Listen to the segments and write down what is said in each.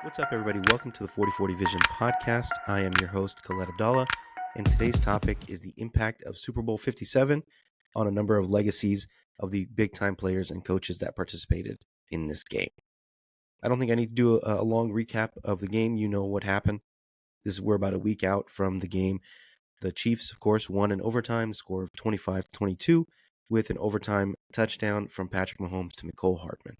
What's up, everybody? Welcome to the 4040 Vision podcast. I am your host, Khaled Abdallah, and today's topic is the impact of Super Bowl 57 on a number of legacies of the big-time players and coaches that participated in this game. I don't think I need to do a long recap of the game. You know what happened. We're about a week out from the game. The Chiefs, of course, won in overtime, score of 25-22, with an overtime touchdown from Patrick Mahomes to Mecole Hardman.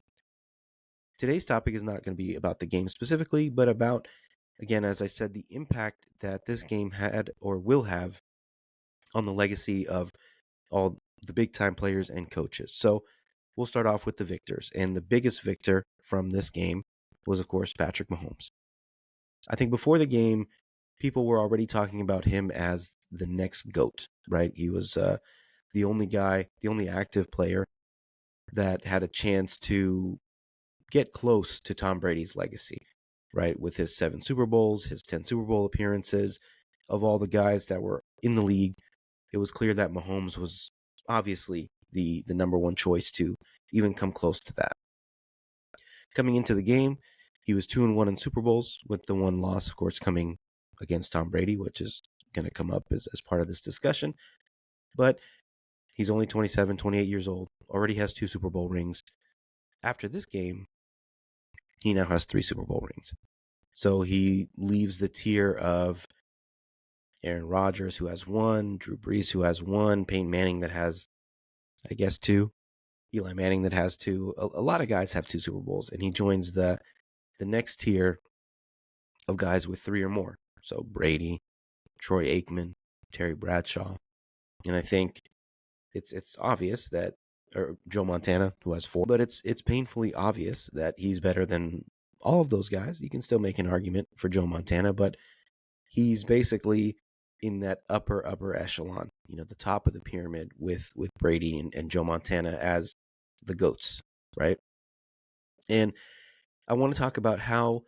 Today's topic is not going to be about the game specifically, but about, again, as I said, the impact that this game had or will have on the legacy of all the big-time players and coaches. So we'll start off with the victors. And the biggest victor from this game was, of course, Patrick Mahomes. I think before the game, people were already talking about him as the next GOAT, right? He was the only active player that had a chance to get close to Tom Brady's legacy, right? With his 7 Super Bowls, his 10 Super Bowl appearances, of all the guys that were in the league, it was clear that Mahomes was obviously the number one choice to even come close to that. Coming into the game, he was 2-1 in Super Bowls, with the one loss, of course, coming against Tom Brady, which is going to come up as part of this discussion. But he's only 27, 28 years old, already has 2 Super Bowl rings. After this game, he now has 3 Super Bowl rings. So he leaves the tier of Aaron Rodgers, who has 1, Drew Brees, who has 1, Peyton Manning, that has, I guess, 2, Eli Manning, that has 2. A lot of guys have 2 Super Bowls, and he joins the next tier of guys with 3 or more. So Brady, Troy Aikman, Terry Bradshaw, and I think it's obvious that, or Joe Montana, who has 4, but it's painfully obvious that he's better than all of those guys. You can still make an argument for Joe Montana, but he's basically in that upper echelon, the top of the pyramid with Brady and Joe Montana as the GOATs, right? And I want to talk about how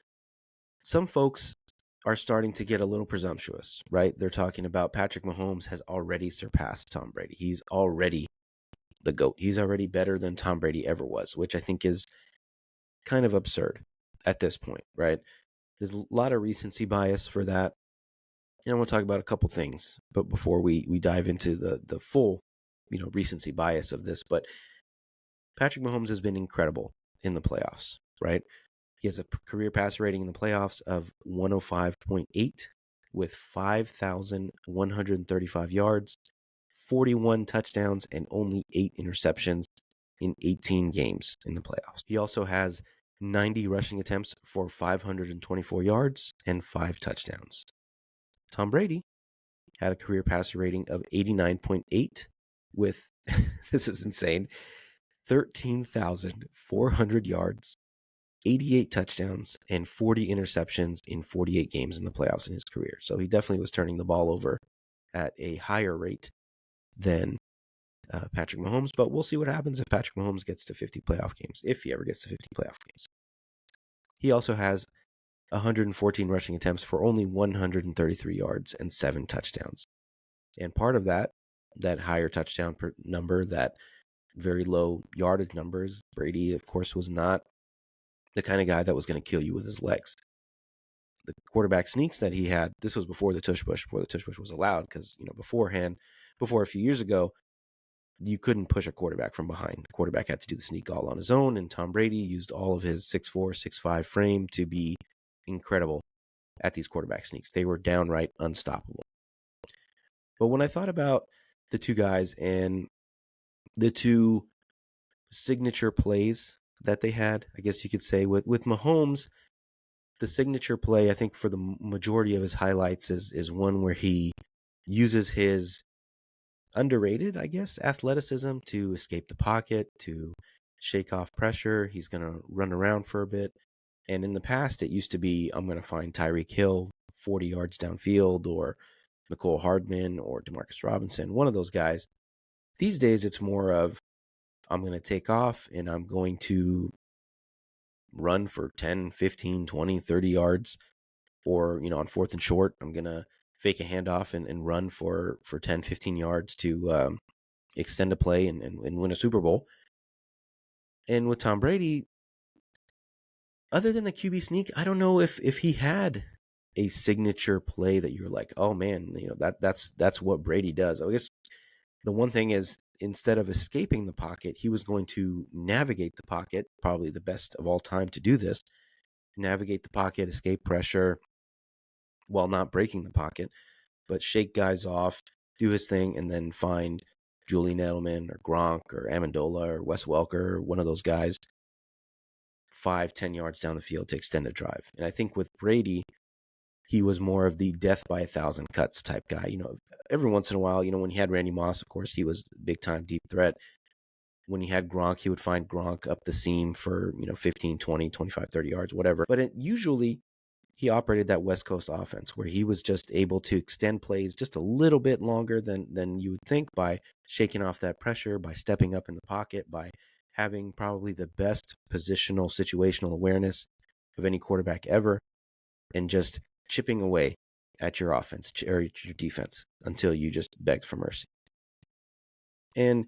some folks are starting to get a little presumptuous, right? They're talking about Patrick Mahomes has already surpassed Tom Brady. He's already the GOAT. He's already better than Tom Brady ever was, which I think is kind of absurd at this point, right? There's a lot of recency bias for that. And I want to talk about a couple things, but before we dive into the full, recency bias of this, but Patrick Mahomes has been incredible in the playoffs, right? He has a career passer rating in the playoffs of 105.8 with 5,135 yards, 41 touchdowns, and only 8 interceptions in 18 games in the playoffs. He also has 90 rushing attempts for 524 yards and 5 touchdowns. Tom Brady had a career passer rating of 89.8 with, this is insane, 13,400 yards, 88 touchdowns, and 40 interceptions in 48 games in the playoffs in his career. So he definitely was turning the ball over at a higher rate than Patrick Mahomes, but we'll see what happens if Patrick Mahomes gets to 50 playoff games, if he ever gets to 50 playoff games. He also has 114 rushing attempts for only 133 yards and 7 touchdowns. And part of that higher touchdown per number, that very low yardage numbers, Brady, of course, was not the kind of guy that was going to kill you with his legs. The quarterback sneaks that he had, this was before the tush push was allowed, because, before a few years ago, you couldn't push a quarterback from behind. The quarterback had to do the sneak all on his own, and Tom Brady used all of his 6'4", 6'5" frame to be incredible at these quarterback sneaks. They were downright unstoppable. But when I thought about the two guys and the two signature plays that they had, I guess you could say, with Mahomes, the signature play, I think, for the majority of his highlights is one where he uses his underrated, I guess, athleticism to escape the pocket, to shake off pressure. He's going to run around for a bit. And in the past, it used to be, I'm going to find Tyreek Hill 40 yards downfield, or Mecole Hardman, or Demarcus Robinson, one of those guys. These days, it's more of, I'm going to take off and I'm going to run for 10, 15, 20, 30 yards. Or, on 4th and short, I'm going to fake a handoff and run for 10, 15 yards to extend a play and win a Super Bowl. And with Tom Brady, other than the QB sneak, I don't know if he had a signature play that you're like, oh man, that's what Brady does. I guess the one thing is, instead of escaping the pocket, he was going to navigate the pocket, probably the best of all time to do this. Navigate the pocket, escape pressure while not breaking the pocket, but shake guys off, do his thing, and then find Julian Edelman or Gronk or Amendola or Wes Welker, or one of those guys 5-10 yards down the field to extend a drive. And I think with Brady, he was more of the death by 1,000 cuts type guy. Every once in a while, when he had Randy Moss, of course, he was big time deep threat. When he had Gronk, he would find Gronk up the seam for, 15, 20, 25, 30 yards, whatever. But usually he operated that West Coast offense where he was just able to extend plays just a little bit longer than you would think, by shaking off that pressure, by stepping up in the pocket, by having probably the best positional situational awareness of any quarterback ever, and just chipping away at your offense or your defense until you just begged for mercy. And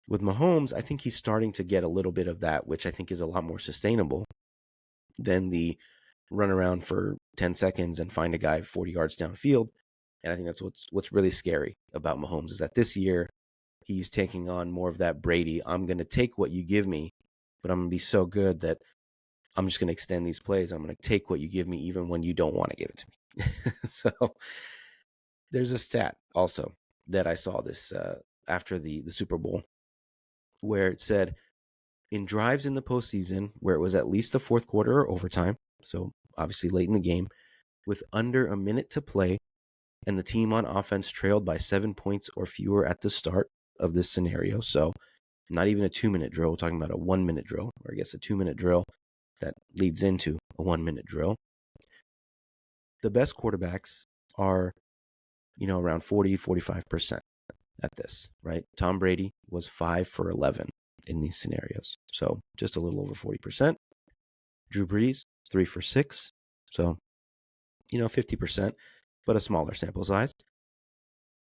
with Mahomes, I think he's starting to get a little bit of that, which I think is a lot more sustainable than the run around for 10 seconds and find a guy 40 yards downfield. And I think that's what's really scary about Mahomes, is that this year he's taking on more of that Brady, I'm going to take what you give me, but I'm going to be so good that I'm just going to extend these plays. I'm going to take what you give me even when you don't want to give it to me. So there's a stat also that I saw this after the Super Bowl, where it said in drives in the postseason where it was at least the fourth quarter or overtime, so obviously late in the game, with under a minute to play, and the team on offense trailed by 7 points or fewer at the start of this scenario. So not even a 2-minute drill. We're talking about a 1-minute drill, or I guess a 2-minute drill that leads into a 1-minute drill. The best quarterbacks are, around 40, 45% at this, right? Tom Brady was 5 for 11 in these scenarios. So just a little over 40%. Drew Brees, 3 for 6. So, 50%, but a smaller sample size.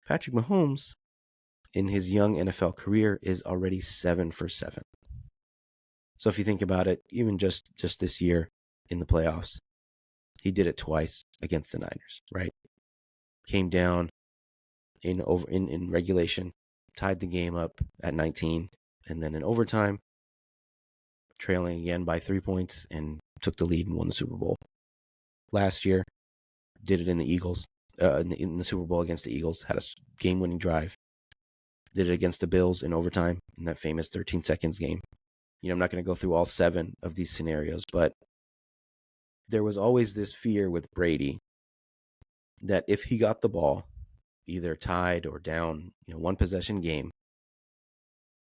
Patrick Mahomes, in his young NFL career, is already 7 for 7. So if you think about it, even just this year in the playoffs, he did it twice against the Niners, right? Came down in regulation, tied the game up at 19, and then in overtime, trailing again by 3 points, and took the lead and won the Super Bowl. Last year, did it in the Eagles, in the Super Bowl against the Eagles, had a game-winning drive. Did it against the Bills in overtime in that famous 13 seconds game. I'm not going to go through all 7 of these scenarios, but there was always this fear with Brady that if he got the ball, either tied or down, 1 possession game,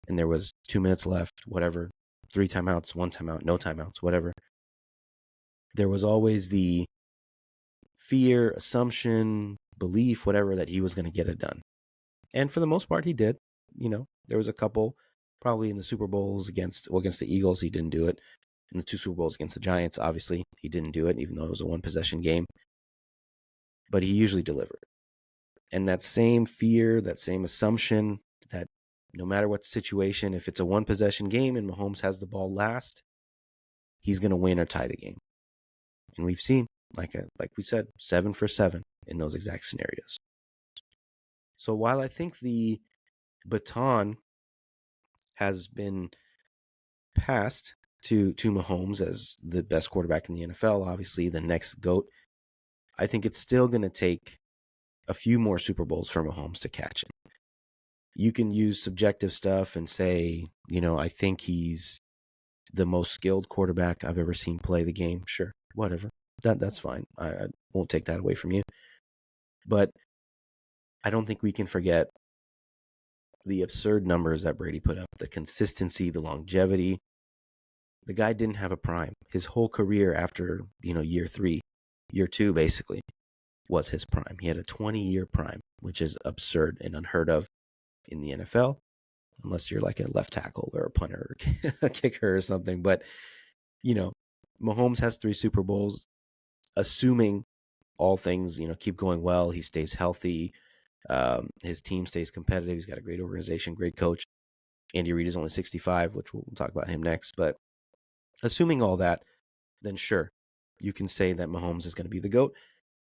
and there was 2 minutes left, whatever, 3 timeouts, 1 timeout, no timeouts, whatever, there was always the fear, assumption, belief, whatever, that he was going to get it done. And for the most part, he did. There was a couple, probably in the Super Bowls against the Eagles, he didn't do it. In the 2 Super Bowls against the Giants, obviously, he didn't do it, even though it was a 1-possession game. But he usually delivered. And that same fear, that same assumption that no matter what the situation, if it's a 1-possession game and Mahomes has the ball last, he's going to win or tie the game. And we've seen, like we said, 7 for 7 in those exact scenarios. So while I think the baton has been passed to Mahomes as the best quarterback in the NFL, obviously the next GOAT, I think it's still going to take a few more Super Bowls for Mahomes to catch him. You can use subjective stuff and say, I think he's the most skilled quarterback I've ever seen play the game. Sure, whatever. That's fine. I won't take that away from you. But I don't think we can forget the absurd numbers that Brady put up, the consistency, the longevity. The guy didn't have a prime. His whole career after, year 2, basically, was his prime. He had a 20-year prime, which is absurd and unheard of in the NFL, unless you're like a left tackle or a punter or a kicker or something. But, Mahomes has 3 Super Bowls, assuming all things, keep going well. He stays healthy. His team stays competitive. He's got a great organization, great coach. Andy Reid is only 65, which we'll talk about him next. But assuming all that, then sure, you can say that Mahomes is going to be the GOAT.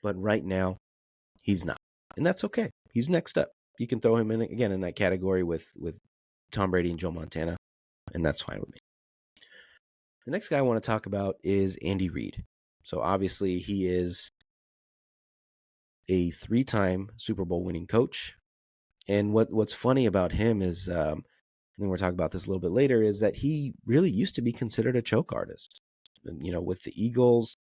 But right now, he's not. And that's okay. He's next up. You can throw him in again in that category with Tom Brady and Joe Montana, and that's fine with me. The next guy I want to talk about is Andy Reid. So obviously he is a 3-time Super Bowl winning coach. And what's funny about him is, and we'll talk about this a little bit later, is that he really used to be considered a choke artist. And, with the Eagles,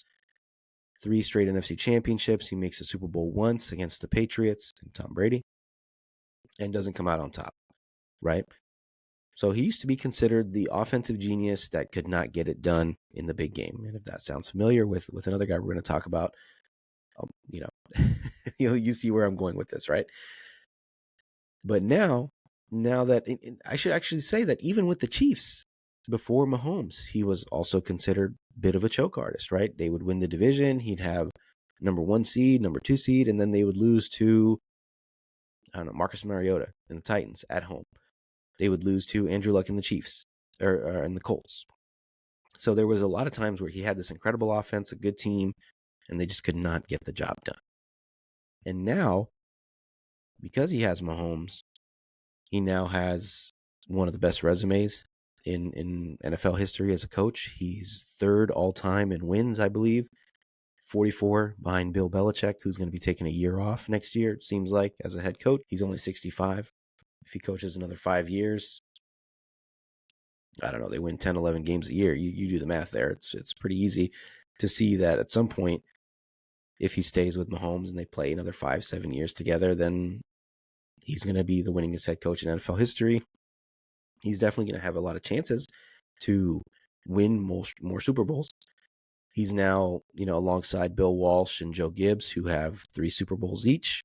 3 straight NFC championships, he makes a Super Bowl once against the Patriots and Tom Brady, and doesn't come out on top, right? So he used to be considered the offensive genius that could not get it done in the big game. And if that sounds familiar with another guy we're going to talk about, you see where I'm going with this, right? But now that I should actually say that even with the Chiefs, before Mahomes, he was also considered a bit of a choke artist, right? They would win the division. He'd have number 1 seed, number 2 seed, and then they would lose to, I don't know, Marcus Mariota and the Titans at home. They would lose to Andrew Luck and the Chiefs, or and the Colts. So there was a lot of times where he had this incredible offense, a good team, and they just could not get the job done. And now, because he has Mahomes, he now has one of the best resumes in NFL history as a coach. He's 3rd all-time in wins, I believe. 44 behind Bill Belichick, who's going to be taking a year off next year, it seems like, as a head coach. He's only 65. If he coaches another 5 years, I don't know, they win 10, 11 games a year. You do the math there. It's pretty easy to see that at some point, if he stays with Mahomes and they play another 5, 7 years together, then he's going to be the winningest head coach in NFL history. He's definitely going to have a lot of chances to win more Super Bowls. He's now, alongside Bill Walsh and Joe Gibbs, who have 3 Super Bowls each,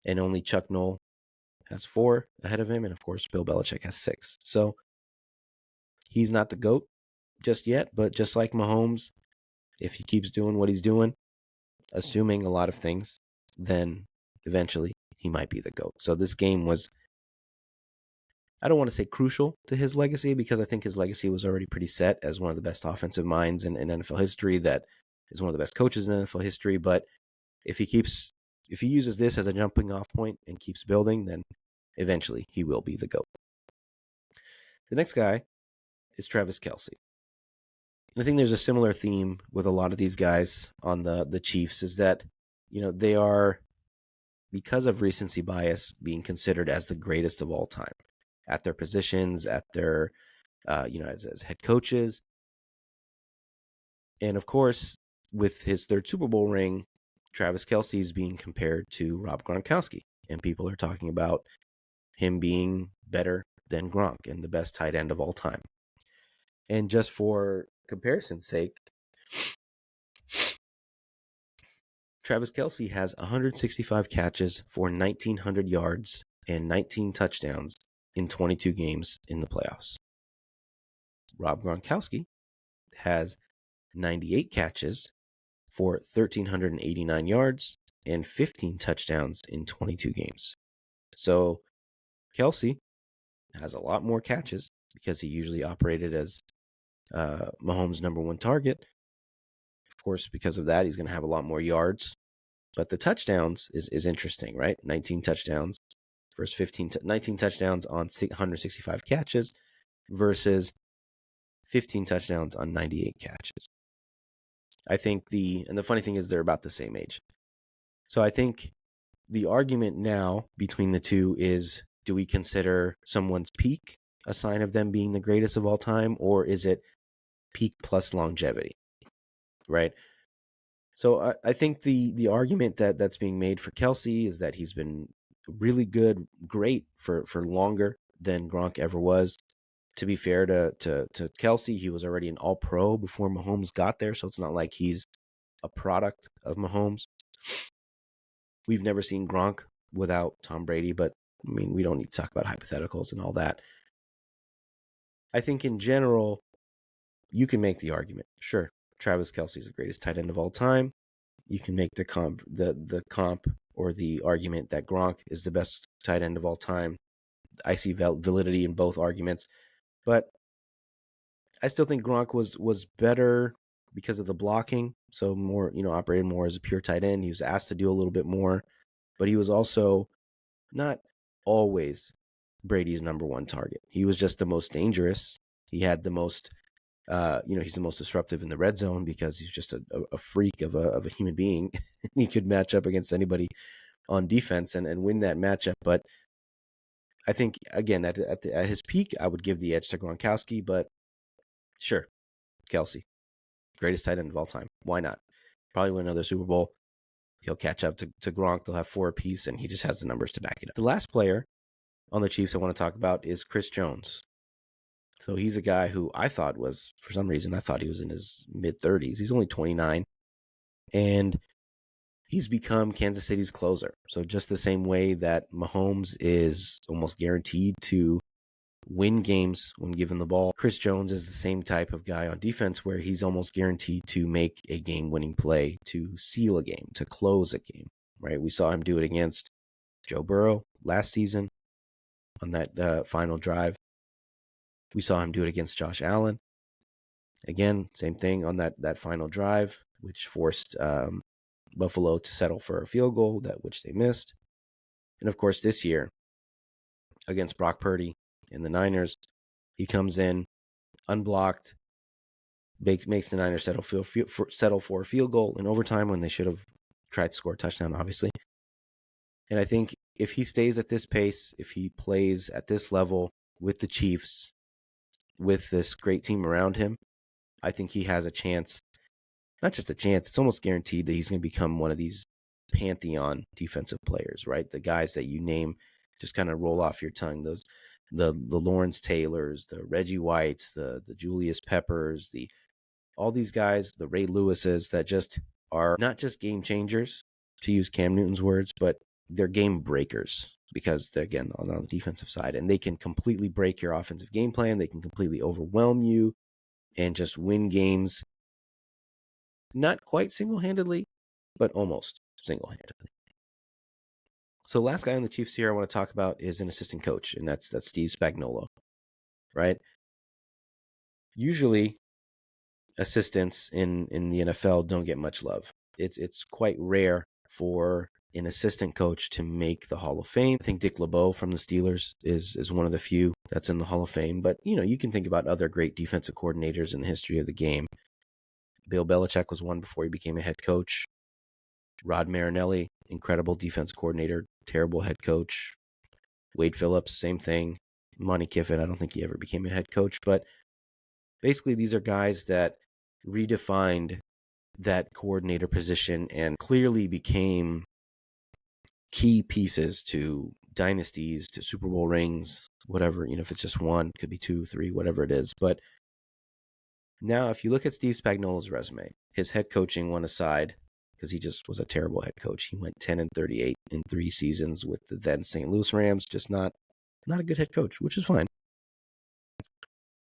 and only Chuck Noll has 4 ahead of him, and of course Bill Belichick has 6. So he's not the GOAT just yet, but just like Mahomes, if he keeps doing what he's doing, assuming a lot of things, then eventually he might be the GOAT. So this game was, I don't want to say crucial to his legacy, because I think his legacy was already pretty set as one of the best offensive minds in NFL history, that is one of the best coaches in NFL history. But if he uses this as a jumping off point and keeps building, then eventually he will be the GOAT. The next guy is Travis Kelce. I think there's a similar theme with a lot of these guys on the Chiefs, is that, they are, because of recency bias, being considered as the greatest of all time at their positions, at their, as head coaches. And of course, with his 3rd Super Bowl ring, Travis Kelce is being compared to Rob Gronkowski. And people are talking about him being better than Gronk and the best tight end of all time. And just for comparison's sake, Travis Kelce has 165 catches for 1,900 yards and 19 touchdowns in 22 games in the playoffs. Rob Gronkowski has 98 catches for 1,389 yards and 15 touchdowns in 22 games. So Kelce has a lot more catches because he usually operated as Mahomes' number 1 target. Of course, because of that, he's going to have a lot more yards. But the touchdowns is interesting, right? 19 touchdowns versus 19 touchdowns on 165 catches versus 15 touchdowns on 98 catches. I think the funny thing is they're about the same age. So I think the argument now between the two is, do we consider someone's peak a sign of them being the greatest of all time, or is it peak plus longevity, right? So I think the argument that's being made for Kelce is that he's been really good, great for longer than Gronk ever was. To be fair to Kelce, he was already an all-pro before Mahomes got there, so it's not like he's a product of Mahomes. We've never seen Gronk without Tom Brady, but I mean, we don't need to talk about hypotheticals and all that. I think in general, you can make the argument. Sure, Travis Kelce is the greatest tight end of all time. You can make the comp or the argument that Gronk is the best tight end of all time. I see validity in both arguments, but I still think Gronk was better because of the blocking. So more, operated more as a pure tight end. He was asked to do a little bit more, but he was also not always Brady's number one target. He was just the most dangerous. He had the most, he's the most disruptive in the red zone because he's just a freak of a human being. He could match up against anybody on defense and win that matchup. But I think, again, at his peak, I would give the edge to Gronkowski, but sure, Kelce, greatest tight end of all time. Why not? Probably win another Super Bowl. He'll catch up to Gronk. They'll have 4 apiece, and he just has the numbers to back it up. The last player on the Chiefs I want to talk about is Chris Jones. So he's a guy who I thought was, for some reason, I thought he was in his mid-30s. He's only 29, and he's become Kansas City's closer. So just the same way that Mahomes is almost guaranteed to win games when given the ball, Chris Jones is the same type of guy on defense where he's almost guaranteed to make a game-winning play, to seal a game, to close a game, right? We saw him do it against Joe Burrow last season on that final drive. We saw him do it against Josh Allen. Again, same thing on that final drive, which forced Buffalo to settle for a field goal, which they missed. And of course, this year against Brock Purdy and the Niners, he comes in unblocked, makes the Niners settle for a field goal in overtime when they should have tried to score a touchdown, obviously. And I think if he stays at this pace, if he plays at this level with the Chiefs, with this great team around him, I think he has a chance. Not just a chance, it's almost guaranteed that he's going to become one of these pantheon defensive players, right? The guys that you name just kind of roll off your tongue. The Lawrence Taylors, the Reggie Whites, the Julius Peppers, all these guys, the Ray Lewises, that just are not just game changers, to use Cam Newton's words, but they're game breakers because they're, again, on the defensive side, and they can completely break your offensive game plan. They can completely overwhelm you and just win games. Not quite single-handedly, but almost single-handedly. So last guy on the Chiefs here I want to talk about is an assistant coach, and that's Steve Spagnuolo, right? Usually, assistants in the NFL don't get much love. It's quite rare for an assistant coach to make the Hall of Fame. I think Dick LeBeau from the Steelers is one of the few that's in the Hall of Fame, but you can think about other great defensive coordinators in the history of the game. Bill Belichick was one before he became a head coach. Rod Marinelli, incredible defense coordinator, terrible head coach. Wade Phillips, same thing. Monty Kiffin, I don't think he ever became a head coach, but basically these are guys that redefined that coordinator position and clearly became key pieces to dynasties, to Super Bowl rings, whatever, if it's just one, could be 2, 3, whatever it is. But now if you look at Steve Spagnuolo's resume, his head coaching one aside, because he just was a terrible head coach. He went 10-38 in 3 seasons with the then St. Louis Rams, just not a good head coach, which is fine.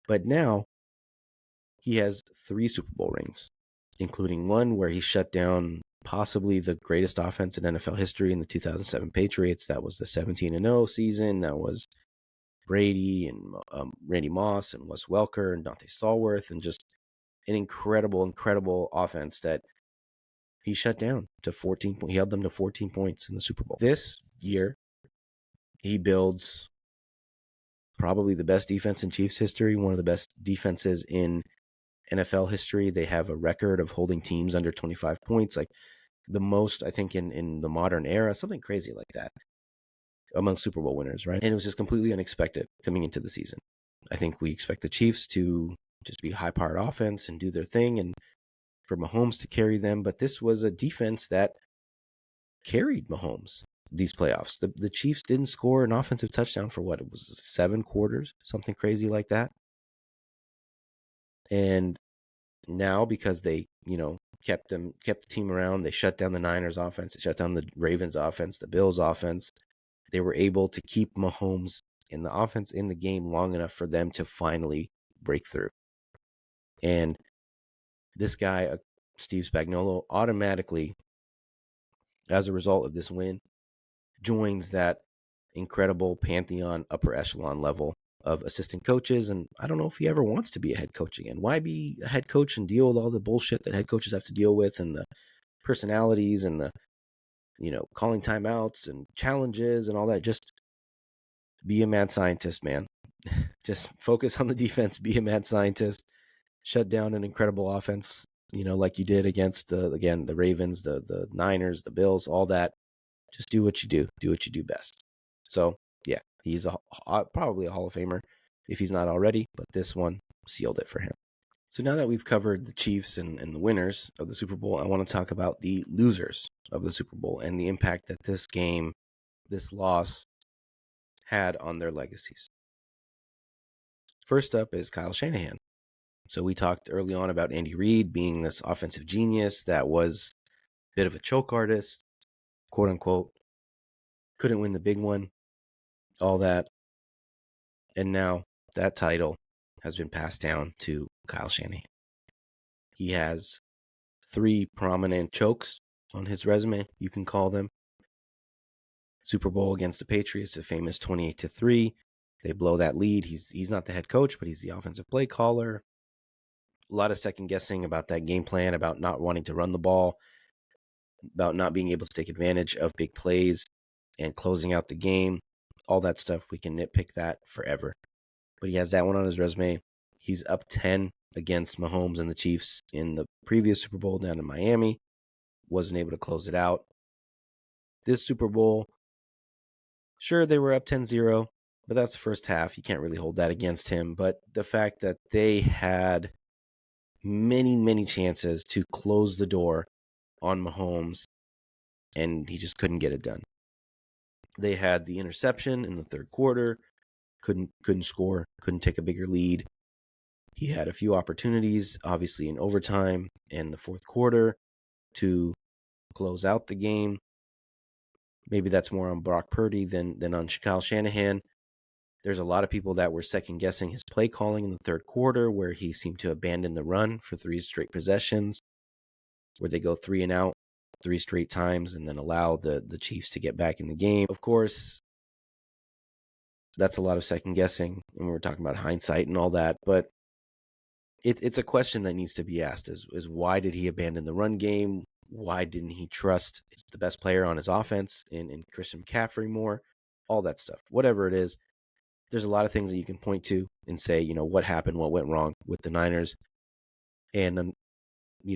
But now he has 3 Super Bowl rings, including one where he shut down possibly the greatest offense in NFL history in the 2007 Patriots. That was the 17-0 season. That was Brady and Randy Moss and Wes Welker and Dante Stallworth, and just an incredible offense that he shut down to 14 points. He held them to 14 points in the Super Bowl. This year, he builds probably the best defense in Chiefs history, one of the best defenses in NFL history. They have a record of holding teams under 25 points, like the most, I think, in the modern era, something crazy like that, among Super Bowl winners, right? And it was just completely unexpected coming into the season. I think we expect the Chiefs to just be high-powered offense and do their thing, and for Mahomes to carry them, but this was a defense that carried Mahomes these playoffs. The Chiefs didn't score an offensive touchdown for what? It was 7 quarters, something crazy like that. And now, because they, kept the team around, they shut down the Niners offense, they shut down the Ravens offense, the Bills offense. They were able to keep Mahomes in the offense in the game long enough for them to finally break through. And this guy, Steve Spagnuolo, automatically, as a result of this win, joins that incredible pantheon upper echelon level of assistant coaches, and I don't know if he ever wants to be a head coach again. Why be a head coach and deal with all the bullshit that head coaches have to deal with, and the personalities and the, calling timeouts and challenges and all that? Just be a mad scientist, man. Just focus on the defense, be a mad scientist, shut down an incredible offense, like you did against the Ravens, the Niners, the Bills, all that. Just do what you do. Do what you do best. So, yeah, he's probably a Hall of Famer if he's not already, but this one sealed it for him. So now that we've covered the Chiefs and the winners of the Super Bowl, I want to talk about the losers of the Super Bowl and the impact that this loss had on their legacies. First up is Kyle Shanahan. So we talked early on about Andy Reid being this offensive genius that was a bit of a choke artist, quote unquote, couldn't win the big one, all that. And now that title has been passed down to Kyle Shanahan. He has 3 prominent chokes on his resume, you can call them. Super Bowl against the Patriots, a famous 28-3. They blow that lead. He's not the head coach, but he's the offensive play caller. A lot of second guessing about that game plan, about not wanting to run the ball, about not being able to take advantage of big plays and closing out the game. All that stuff, we can nitpick that forever. But he has that one on his resume. He's up 10 against Mahomes and the Chiefs in the previous Super Bowl down in Miami. Wasn't able to close it out. This Super Bowl, sure, they were up 10-0, but that's the first half. You can't really hold that against him. But the fact that they had many, many chances to close the door on Mahomes, and he just couldn't get it done. They had the interception in the third quarter, couldn't score, couldn't take a bigger lead. He had a few opportunities, obviously in overtime and the fourth quarter, to close out the game. Maybe that's more on Brock Purdy than on Kyle Shanahan. There's a lot of people that were second guessing his play calling in the third quarter, where he seemed to abandon the run for 3 straight possessions, where they go 3 and out 3 straight times and then allow the Chiefs to get back in the game. Of course, that's a lot of second guessing, and we're talking about hindsight and all that, but it's a question that needs to be asked is why did he abandon the run game? Why didn't he trust the best player on his offense in Christian McCaffrey more? All that stuff. Whatever it is, there's a lot of things that you can point to and say, what happened, what went wrong with the Niners. And,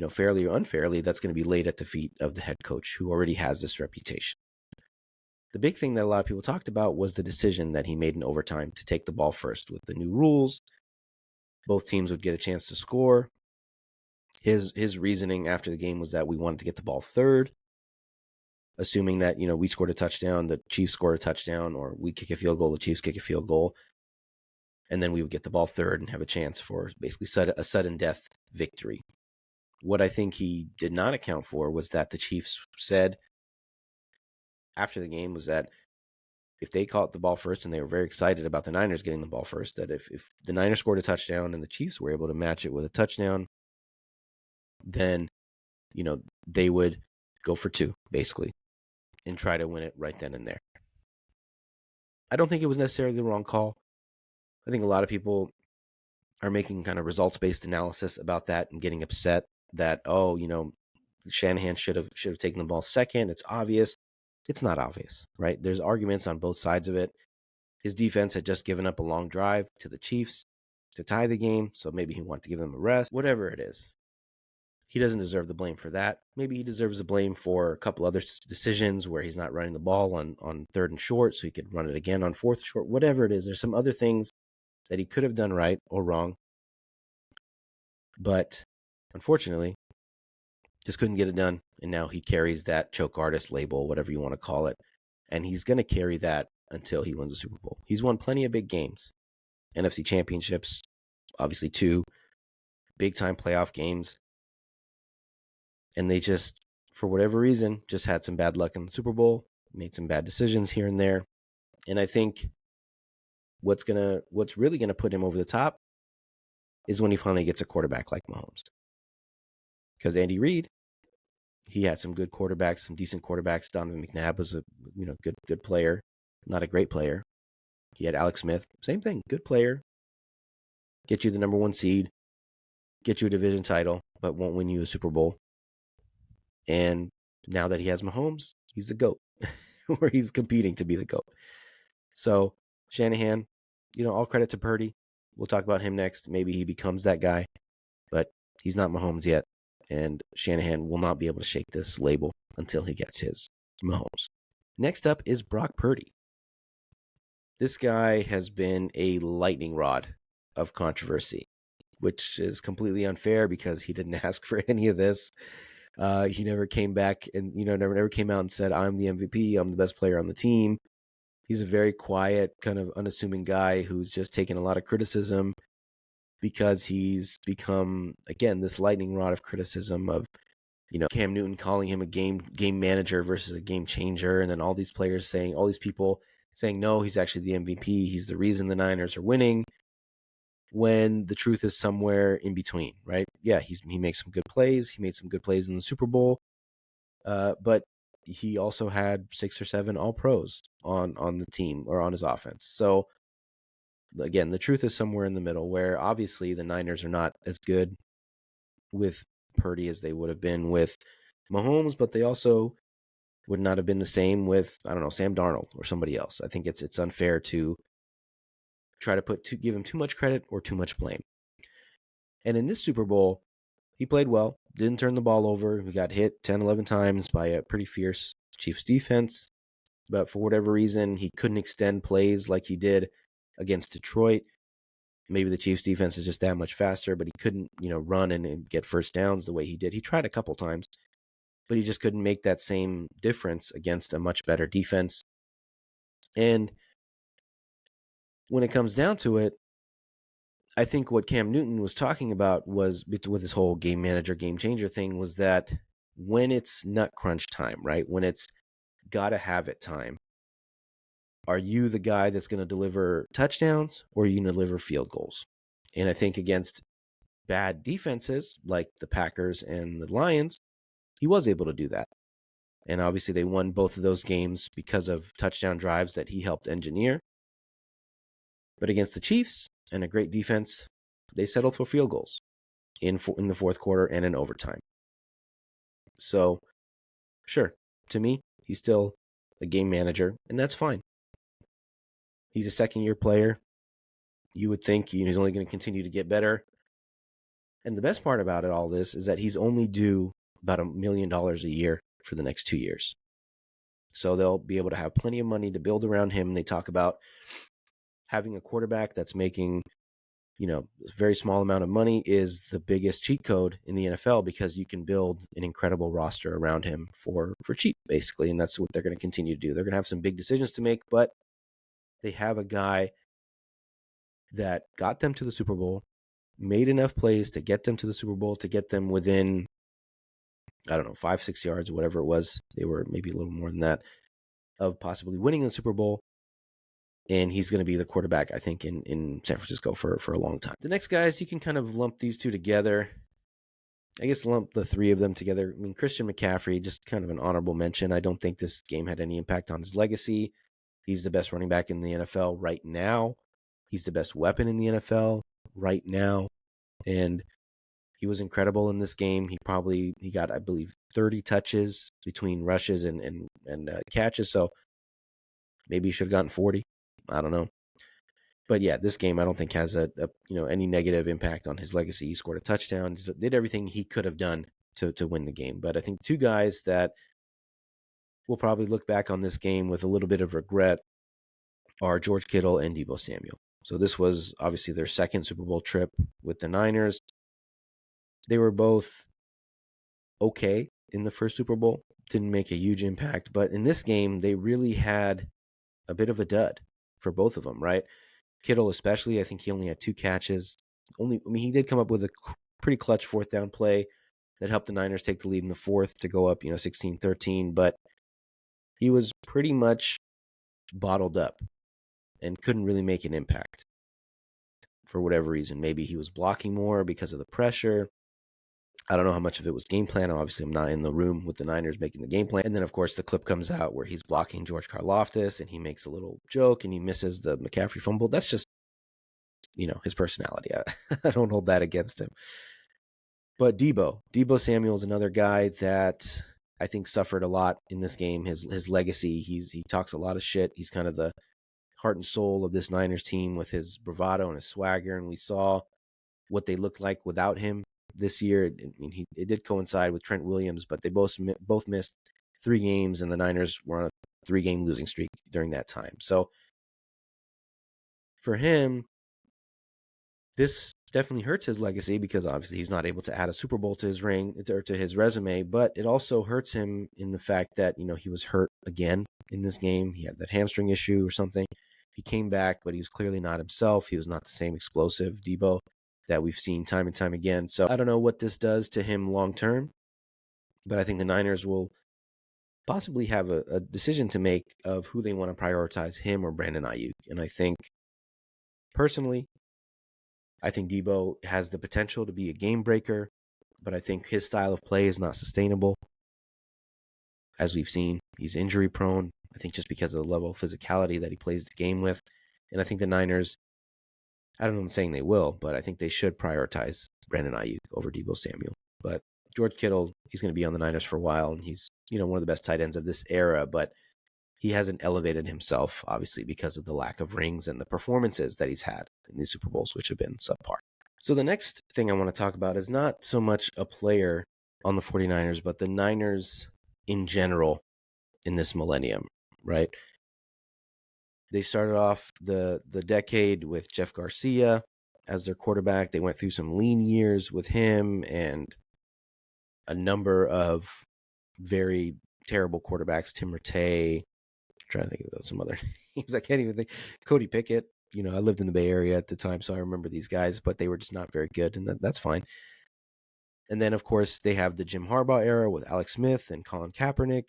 fairly or unfairly, that's going to be laid at the feet of the head coach who already has this reputation. The big thing that a lot of people talked about was the decision that he made in overtime to take the ball first. With the new rules, both teams would get a chance to score. His reasoning after the game was that we wanted to get the ball third, assuming that, we scored a touchdown, the Chiefs scored a touchdown, or we kick a field goal, the Chiefs kick a field goal, and then we would get the ball third and have a chance for basically a sudden death victory. What I think he did not account for was that the Chiefs said after the game was that if they caught the ball first, and they were very excited about the Niners getting the ball first, that if the Niners scored a touchdown and the Chiefs were able to match it with a touchdown, then, they would go for 2, basically, and try to win it right then and there. I don't think it was necessarily the wrong call. I think a lot of people are making kind of results-based analysis about that and getting upset that, Shanahan should have taken the ball second. It's obvious. It's not obvious, right? There's arguments on both sides of it. His defense had just given up a long drive to the Chiefs to tie the game, so maybe he wanted to give them a rest. Whatever it is, he doesn't deserve the blame for that. Maybe he deserves the blame for a couple other decisions where he's not running the ball on third and short, so he could run it again on fourth short. Whatever it is, there's some other things that he could have done right or wrong, but unfortunately, just couldn't get it done. And now he carries that choke artist label, whatever you want to call it. And he's going to carry that until he wins the Super Bowl. He's won plenty of big games. NFC championships, obviously 2 big-time playoff games. And they just, for whatever reason, just had some bad luck in the Super Bowl, made some bad decisions here and there. And I think what's really going to put him over the top is when he finally gets a quarterback like Mahomes. Because Andy Reid, he had some good quarterbacks, some decent quarterbacks. Donovan McNabb was a good player, not a great player. He had Alex Smith, same thing, good player, get you the number 1 seed, get you a division title, but won't win you a Super Bowl. And now that he has Mahomes, he's the GOAT, or he's competing to be the GOAT. So Shanahan, all credit to Purdy. We'll talk about him next. Maybe he becomes that guy, but he's not Mahomes yet. And Shanahan will not be able to shake this label until he gets his Mahomes. Next up is Brock Purdy. This guy has been a lightning rod of controversy, which is completely unfair because he didn't ask for any of this. He never came back and, never came out and said, I'm the MVP, I'm the best player on the team. He's a very quiet, kind of unassuming guy who's just taken a lot of criticism because he's become, again, this lightning rod of criticism of, Cam Newton calling him a game manager versus a game changer. And then all these people saying, no, he's actually the MVP. He's the reason the Niners are winning, when the truth is somewhere in between, right? Yeah, he makes some good plays. He made some good plays in the Super Bowl. But he also had 6 or 7 All-Pros on the team or on his offense. So again, the truth is somewhere in the middle, where obviously the Niners are not as good with Purdy as they would have been with Mahomes, but they also would not have been the same with, I don't know, Sam Darnold or somebody else. I think it's unfair to try to give him too much credit or too much blame. And in this Super Bowl, he played well, didn't turn the ball over. He got hit 10, 11 times by a pretty fierce Chiefs defense. But for whatever reason, he couldn't extend plays like he did against Detroit. Maybe the Chiefs defense is just that much faster, but he couldn't, run and get first downs the way he did. He tried a couple times, but he just couldn't make that same difference against a much better defense. And when it comes down to it, I think what Cam Newton was talking about was, with this whole game manager, game changer thing, was that when it's nut crunch time, right? When it's gotta have it time, are you the guy that's going to deliver touchdowns, or are you going to deliver field goals? And I think against bad defenses like the Packers and the Lions, he was able to do that. And obviously they won both of those games because of touchdown drives that he helped engineer. But against the Chiefs and a great defense, they settled for field goals in the fourth quarter and in overtime. So, sure, to me, he's still a game manager, and that's fine. He's a second-year player. You would think he's only going to continue to get better. And the best part about all this is that he's only due about $1 million a year for the next 2 years. So they'll be able to have plenty of money to build around him. They talk about having a quarterback that's making, a very small amount of money is the biggest cheat code in the NFL, because you can build an incredible roster around him for cheap, basically. And that's what they're going to continue to do. They're going to have some big decisions to make, but they have a guy that got them to the Super Bowl, made enough plays to get them to the Super Bowl, to get them within, 5-6 yards, whatever it was. They were maybe a little more than that, of possibly winning the Super Bowl. And he's going to be the quarterback, I think, in San Francisco for a long time. The next guys, you can kind of lump these two together. I guess lump the three of them together. I mean, Christian McCaffrey, just kind of an honorable mention. I don't think this game had any impact on his legacy. He's the best running back in the NFL right now. He's the best weapon in the NFL right now. And he was incredible in this game. He got, I believe, 30 touches between rushes and catches. So maybe he should have gotten 40. I don't know. But yeah, this game I don't think has any negative impact on his legacy. He scored a touchdown, did everything he could have done to win the game. But I think two guys that will probably look back on this game with a little bit of regret are George Kittle and Deebo Samuel. So this was obviously their second Super Bowl trip with the Niners. They were both okay in the first Super Bowl, didn't make a huge impact. But in this game, they really had a bit of a dud for both of them, right? Kittle especially, I think he only had 2 catches. He did come up with a pretty clutch fourth down play that helped the Niners take the lead in the fourth to go up, 16-13. But he was pretty much bottled up and couldn't really make an impact for whatever reason. Maybe he was blocking more because of the pressure. I don't know how much of it was game plan. Obviously, I'm not in the room with the Niners making the game plan. And then, of course, the clip comes out where he's blocking George Karlaftis and he makes a little joke and he misses the McCaffrey fumble. That's just, his personality. I don't hold that against him. But Deebo Samuel is another guy that I think suffered a lot in this game. His legacy, he talks a lot of shit. He's kind of the heart and soul of this Niners team with his bravado and his swagger. And we saw what they looked like without him this year. It did coincide with Trent Williams, but they both missed 3 games, and the Niners were on a 3-game losing streak during that time. So for him, this definitely hurts his legacy because obviously he's not able to add a Super Bowl to his ring or to his resume, but it also hurts him in the fact that, he was hurt again in this game. He had that hamstring issue or something. He came back, but he was clearly not himself. He was not the same explosive Deebo that we've seen time and time again. So I don't know what this does to him long term, but I think the Niners will possibly have a decision to make of who they want to prioritize, him or Brandon Ayuk. And I think, personally, Deebo has the potential to be a game breaker, but I think his style of play is not sustainable. As we've seen, he's injury prone, I think just because of the level of physicality that he plays the game with. And I think the Niners, I don't know if I'm saying they will, but I think they should prioritize Brandon Ayuk over Deebo Samuel. But George Kittle, he's going to be on the Niners for a while, and he's, one of the best tight ends of this era, but he hasn't elevated himself, obviously, because of the lack of rings and the performances that he's had in these Super Bowls, which have been subpar. So the next thing I want to talk about is not so much a player on the 49ers, but the Niners in general in this millennium, right? They started off the decade with Jeff Garcia as their quarterback. They went through some lean years with him and a number of very terrible quarterbacks. Tim Rattay, I'm trying to think of some other names. I can't even think. Cody Pickett. I lived in the Bay Area at the time, so I remember these guys, but they were just not very good, and that's fine. And then, of course, they have the Jim Harbaugh era with Alex Smith and Colin Kaepernick.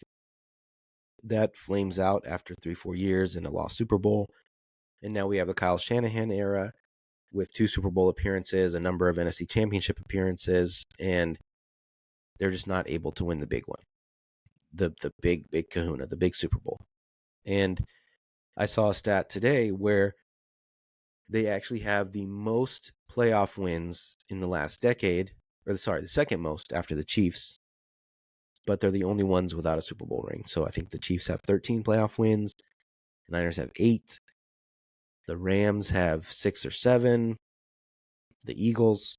That flames out after 3-4 years in a lost Super Bowl. And now we have the Kyle Shanahan era with 2 Super Bowl appearances, a number of NFC Championship appearances, and they're just not able to win the big one. The big kahuna, the big Super Bowl. And I saw a stat today where they actually have the most playoff wins in the last decade, the second most after the Chiefs, but they're the only ones without a Super Bowl ring. So I think the Chiefs have 13 playoff wins, the Niners have 8, the Rams have 6 or 7, the Eagles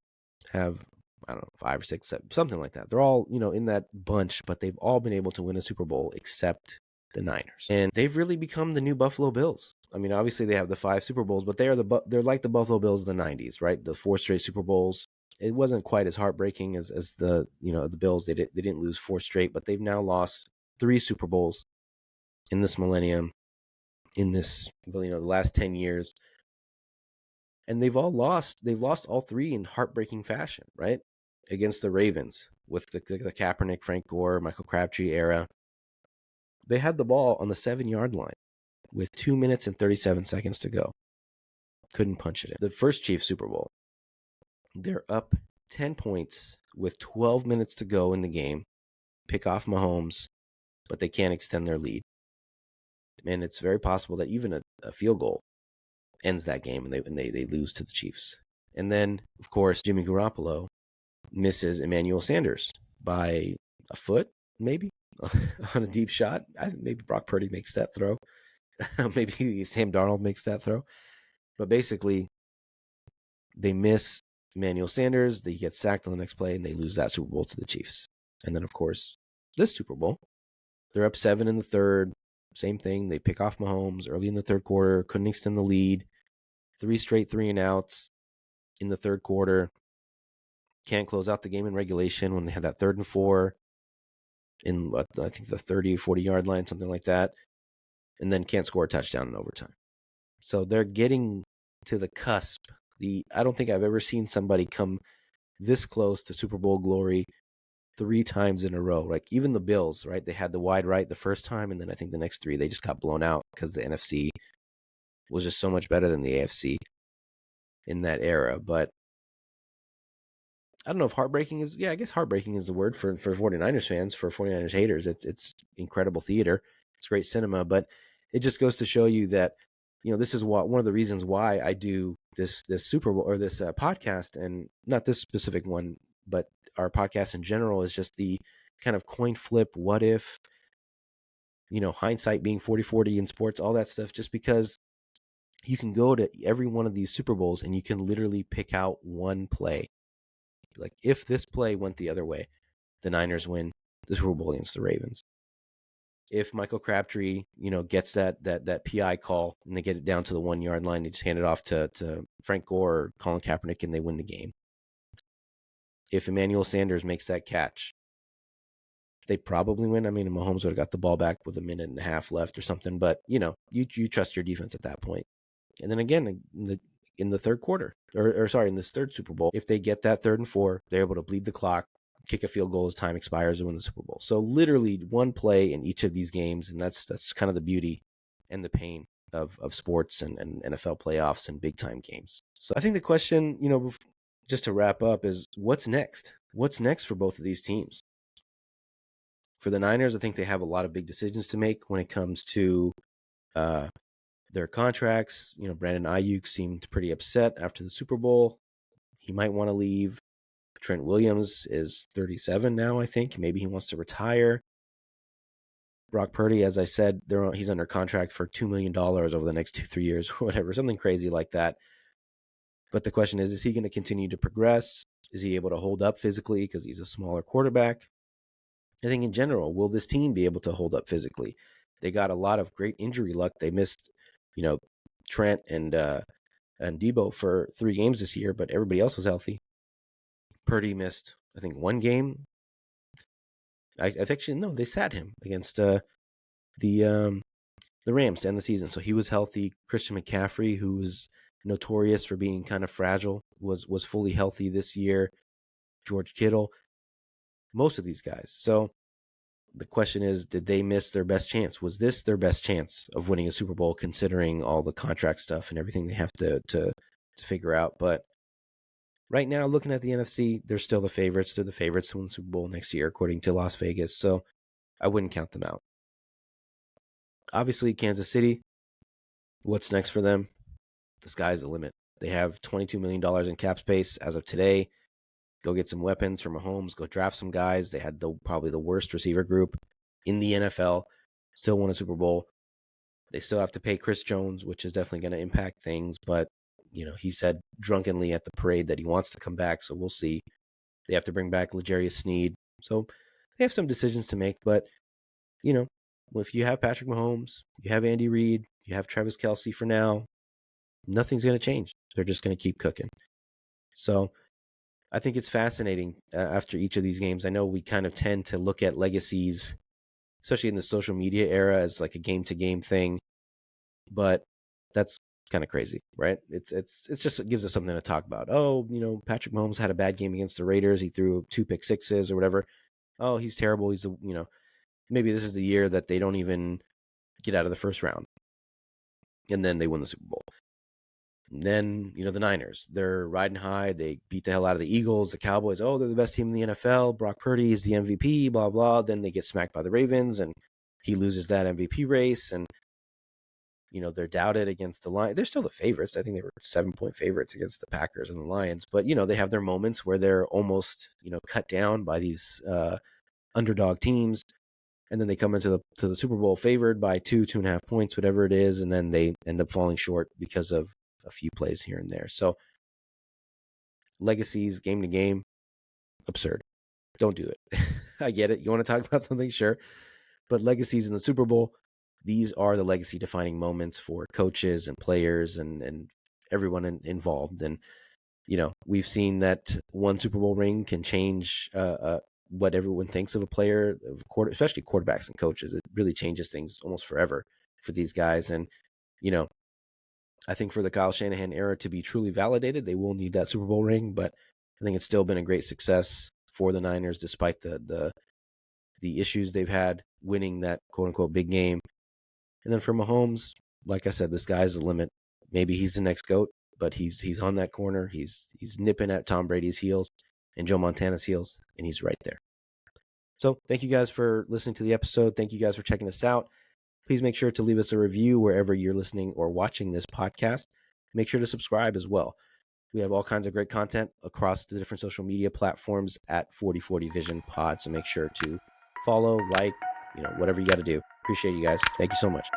have, I don't know, 5 or 6, 7, something like that. They're all, in that bunch, but they've all been able to win a Super Bowl except the Niners. And they've really become the new Buffalo Bills. I mean, obviously they have the 5 Super Bowls, but they're like the Buffalo Bills of the 90s, right? The 4 straight Super Bowls. It wasn't quite as heartbreaking as the, the Bills. They didn't lose 4 straight, but they've now lost 3 Super Bowls in this millennium, in this, the last 10 years. And they've lost all 3 in heartbreaking fashion, right? Against the Ravens with the Kaepernick, Frank Gore, Michael Crabtree era. They had the ball on the 7-yard line with 2 minutes and 37 seconds to go. Couldn't punch it in. The first Chiefs Super Bowl, they're up 10 points with 12 minutes to go in the game. Pick off Mahomes, but they can't extend their lead. And it's very possible that even a field goal ends that game and they lose to the Chiefs. And then, of course, Jimmy Garoppolo misses Emmanuel Sanders by a foot, maybe, on a deep shot. I think maybe Brock Purdy makes that throw. Maybe Sam Darnold makes that throw. But basically, they miss Emmanuel Sanders. They get sacked on the next play, and they lose that Super Bowl to the Chiefs. And then, of course, this Super Bowl, they're up 7 in the third. Same thing. They pick off Mahomes early in the third quarter. Couldn't extend the lead. 3 straight 3-and-outs in the third quarter. Can't close out the game in regulation when they had that 3rd and 4 in, I think, the 30, 40-yard line, something like that. And then can't score a touchdown in overtime. So they're getting to the cusp. I don't think I've ever seen somebody come this close to Super Bowl glory 3 times in a row. Like even the Bills, right? They had the wide right the first time, and then I think the next 3 they just got blown out because the NFC was just so much better than the AFC in that era. But I don't know if heartbreaking is, I guess heartbreaking is the word for 49ers fans, for 49ers haters. It's incredible theater. It's great cinema, but it just goes to show you that, this is one of the reasons why I do this Super Bowl or this podcast, and not this specific one, but our podcast in general, is just the kind of coin flip, what if, hindsight being 40/40 in sports, all that stuff, just because you can go to every one of these Super Bowls and you can literally pick out one play. Like, if this play went the other way, the Niners win the Super Bowl against the Ravens. If Michael Crabtree, gets that PI call and they get it down to the 1 yard line, they just hand it off to Frank Gore or Colin Kaepernick and they win the game. If Emmanuel Sanders makes that catch, they probably win. I mean, Mahomes would have got the ball back with a minute and a half left or something, but you trust your defense at that point. And then again, in the third quarter, in this third Super Bowl, if they get that 3rd and 4, they're able to bleed the clock, kick a field goal as time expires, and win the Super Bowl. So literally one play in each of these games, and that's kind of the beauty and the pain of sports and NFL playoffs and big time games. So I think the question, just to wrap up, is what's next? What's next for both of these teams? For the Niners, I think they have a lot of big decisions to make when it comes to their contracts. Brandon Ayuk seemed pretty upset after the Super Bowl. He might want to leave. Trent Williams is 37 now, I think. Maybe he wants to retire. Brock Purdy, as I said, he's under contract for $2 million over the next 2-3 years, whatever, something crazy like that. But the question is he going to continue to progress? Is he able to hold up physically because he's a smaller quarterback? I think in general, will this team be able to hold up physically? They got a lot of great injury luck. They missed, Trent and Debo for 3 games this year, but everybody else was healthy. Purdy missed, I think, 1 game. I actually, no, they sat him against the Rams to end the season, so he was healthy. Christian McCaffrey, who was notorious for being kind of fragile, was fully healthy this year. George Kittle, most of these guys. So the question is, did they miss their best chance? Was this their best chance of winning a Super Bowl, considering all the contract stuff and everything they have to figure out? But right now, looking at the NFC, they're still the favorites. They're the favorites to win the Super Bowl next year, according to Las Vegas. So I wouldn't count them out. Obviously, Kansas City, what's next for them? The sky's the limit. They have $22 million in cap space as of today. Go get some weapons for Mahomes. Go draft some guys. They had probably the worst receiver group in the NFL. Still won a Super Bowl. They still have to pay Chris Jones, which is definitely going to impact things. But, he said drunkenly at the parade that he wants to come back. So we'll see. They have to bring back L'Jarius Sneed. So they have some decisions to make. But, if you have Patrick Mahomes, you have Andy Reid, you have Travis Kelce for now, nothing's going to change. They're just going to keep cooking. So I think it's fascinating after each of these games. I know we kind of tend to look at legacies, especially in the social media era, as like a game-to-game thing, but that's kind of crazy, right? It's just, it gives us something to talk about. Oh, Patrick Mahomes had a bad game against the Raiders. He threw 2 pick sixes or whatever. Oh, he's terrible. He's maybe this is the year that they don't even get out of the first round, and then they win the Super Bowl. And then, the Niners, they're riding high. They beat the hell out of the Eagles, the Cowboys. Oh, they're the best team in the NFL. Brock Purdy is the MVP, blah, blah. Then they get smacked by the Ravens, and he loses that MVP race. And, they're doubted against the Lions. They're still the favorites. I think they were 7-point favorites against the Packers and the Lions. But, they have their moments where they're almost, cut down by these underdog teams. And then they come into the Super Bowl favored by 2.5 points, whatever it is. And then they end up falling short because of a few plays here and there. So legacies, game to game, absurd. Don't do it. I get it. You want to talk about something? Sure. But legacies in the Super Bowl, these are the legacy defining moments for coaches and players and everyone involved. And, we've seen that one Super Bowl ring can change what everyone thinks of a player, especially quarterbacks and coaches. It really changes things almost forever for these guys. And, I think for the Kyle Shanahan era to be truly validated, they will need that Super Bowl ring. But I think it's still been a great success for the Niners, despite the issues they've had winning that quote unquote big game. And then for Mahomes, like I said, the sky's the limit. Maybe he's the next GOAT, but he's on that corner. He's nipping at Tom Brady's heels. and Joe Montana's heels, and he's right there. So thank you guys for listening to the episode. Thank you guys for checking us out. Please make sure to leave us a review wherever you're listening or watching this podcast. Make sure to subscribe as well. We have all kinds of great content across the different social media platforms at 4040 Vision Pod. So make sure to follow, like, whatever you got to do. Appreciate you guys. Thank you so much.